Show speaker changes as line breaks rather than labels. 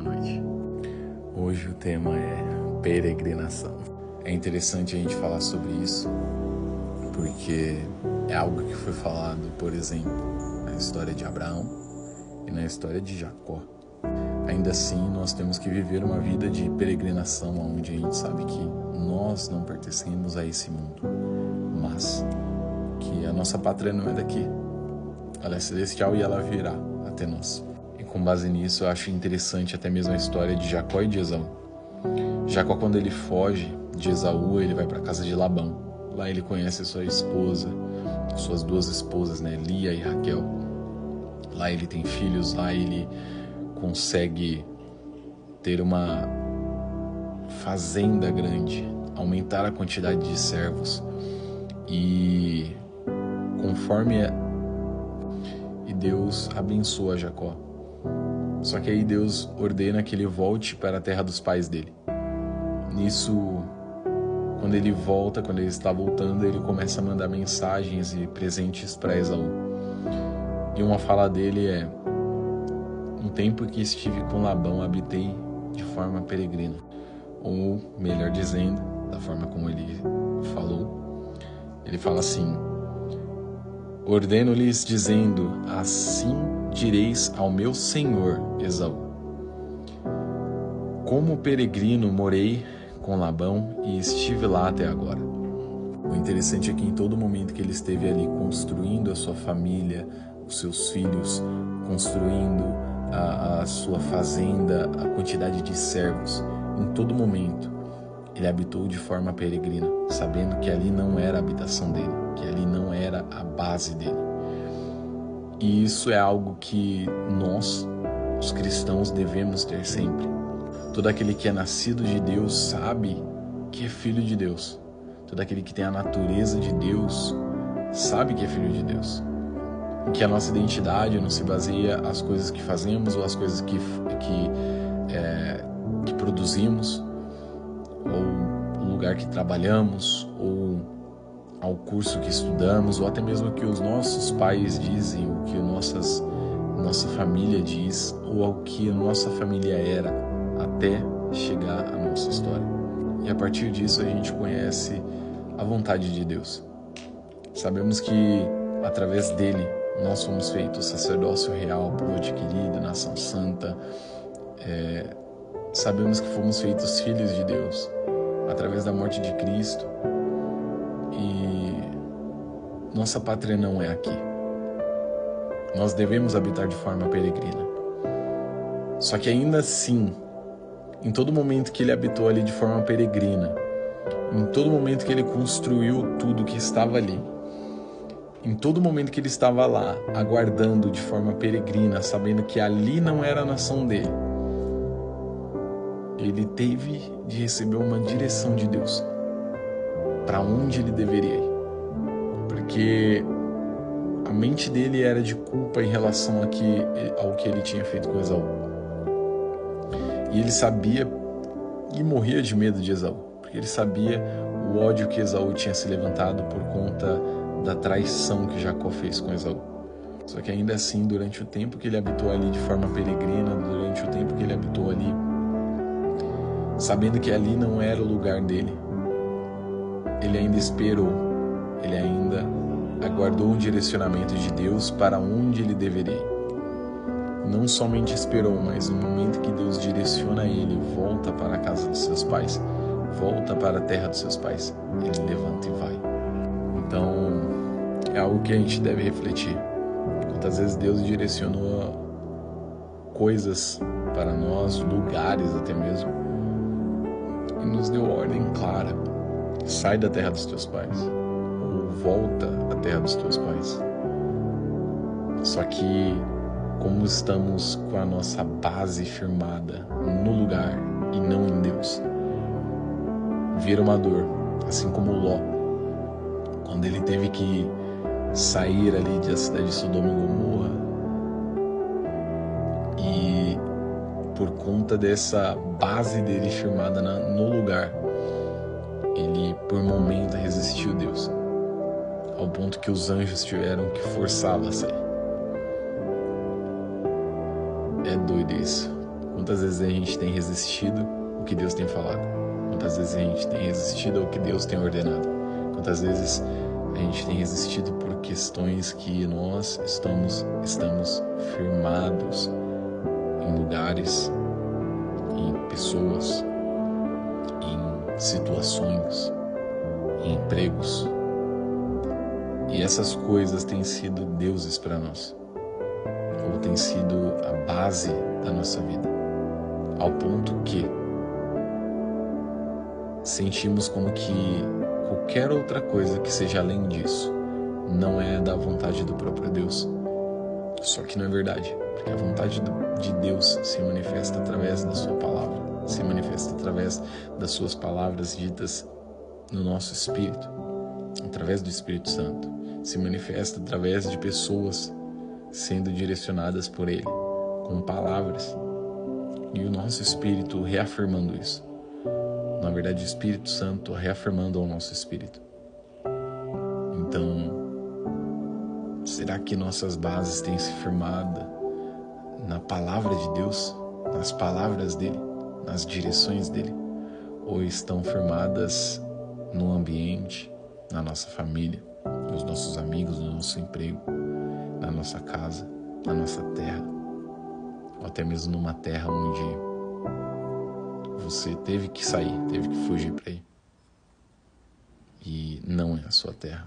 noite. Hoje o tema é peregrinação. É interessante a gente falar sobre isso, porque é algo que foi falado, por exemplo, na história de Abraão e na história de Jacó. Ainda assim, nós temos que viver uma vida de peregrinação, onde a gente sabe que nós não pertencemos a esse mundo, mas que a nossa pátria não é daqui. Ela é celestial e ela virá até nós. E com base nisso, eu acho interessante até mesmo a história de Jacó e de Esaú. Jacó, quando ele foge de Esaú, ele vai para a casa de Labão. Lá ele conhece sua esposa, suas duas esposas, Lia e Raquel. Lá ele tem filhos, lá ele consegue ter uma fazenda grande, aumentar a quantidade de servos. E Deus abençoa Jacó. Só que aí Deus ordena que ele volte para a terra dos pais dele. Nisso, quando ele está voltando, ele começa a mandar mensagens e presentes para Esaú. E uma fala dele é: "No tempo que estive com Labão, habitei de forma peregrina." Ou, melhor dizendo, da forma como ele falou, ele fala assim: "Ordeno-lhes dizendo, assim direis ao meu senhor Esaú: como peregrino morei com Labão e estive lá até agora." O interessante é que em todo momento que ele esteve ali construindo a sua família, os seus filhos, construindo a sua fazenda, a quantidade de servos, em todo momento ele habitou de forma peregrina, sabendo que ali não era a habitação dele, que ali não era a base dele. E isso é algo que nós, os cristãos, devemos ter sempre. Todo aquele que é nascido de Deus sabe que é filho de Deus. Todo aquele que tem a natureza de Deus sabe que é filho de Deus. Que a nossa identidade não se baseia nas coisas que fazemos ou as coisas que produzimos, ou o lugar que trabalhamos, ou ao curso que estudamos, ou até mesmo o que os nossos pais dizem, o que nossa família diz, ou ao que a nossa família era, até chegar à nossa história. E a partir disso a gente conhece a vontade de Deus. Sabemos que através dele nós somos feitos sacerdócio real, povo adquirido, nação santa. Sabemos que fomos feitos filhos de Deus através da morte de Cristo. E nossa pátria não é aqui. Nós devemos habitar de forma peregrina. Só que ainda assim, em todo momento que ele habitou ali de forma peregrina, em todo momento que ele construiu tudo que estava ali, em todo momento que ele estava lá, aguardando de forma peregrina, sabendo que ali não era a nação dele, ele teve de receber uma direção de Deus para onde ele deveria ir, porque a mente dele era de culpa em relação ao que ele tinha feito com Esaú. E ele sabia e morria de medo de Esaú, porque ele sabia o ódio que Esaú tinha se levantado por conta da traição que Jacó fez com Esaú. Só que ainda assim, durante o tempo que ele habitou ali de forma peregrina, durante o tempo que ele habitou ali, sabendo que ali não era o lugar dele, ele ainda esperou, ele ainda aguardou um direcionamento de Deus para onde ele deveria ir. Não somente esperou, mas no momento que Deus direciona ele, volta para a casa dos seus pais, volta para a terra dos seus pais, ele levanta e vai. Então, é algo que a gente deve refletir. Quantas vezes Deus direcionou coisas para nós, lugares até mesmo, e nos deu ordem clara: sai da terra dos teus pais, ou volta à terra dos teus pais. Só que, como estamos com a nossa base firmada no lugar e não em Deus, vira uma dor, assim como Ló, quando ele teve que sair ali da cidade de Sodoma e Gomorra, e por conta dessa base dele firmada no lugar, ele por um momento resistiu a Deus, ao ponto que os anjos tiveram que forçá-lo a sair. É doido isso. Quantas vezes a gente tem resistido ao que Deus tem falado? Quantas vezes a gente tem resistido ao que Deus tem ordenado? Quantas vezes a gente tem resistido por questões que nós estamos firmados em lugares, em pessoas, em situações, em empregos. E essas coisas têm sido deuses para nós, ou têm sido a base da nossa vida, ao ponto que sentimos como que qualquer outra coisa que seja além disso não é da vontade do próprio Deus. Só que não é verdade, porque a vontade de Deus se manifesta através da sua palavra, se manifesta através das suas palavras ditas no nosso espírito, através do Espírito Santo, se manifesta através de pessoas sendo direcionadas por Ele, com palavras, e o nosso espírito reafirmando isso. Na verdade, o Espírito Santo reafirmando ao nosso espírito. Então, será que nossas bases têm se firmado na palavra de Deus, nas palavras dele, nas direções dele? Ou estão firmadas no ambiente, na nossa família, nos nossos amigos, no nosso emprego, na nossa casa, na nossa terra, ou até mesmo numa terra onde você teve que sair, teve que fugir para ir, e não é a sua terra?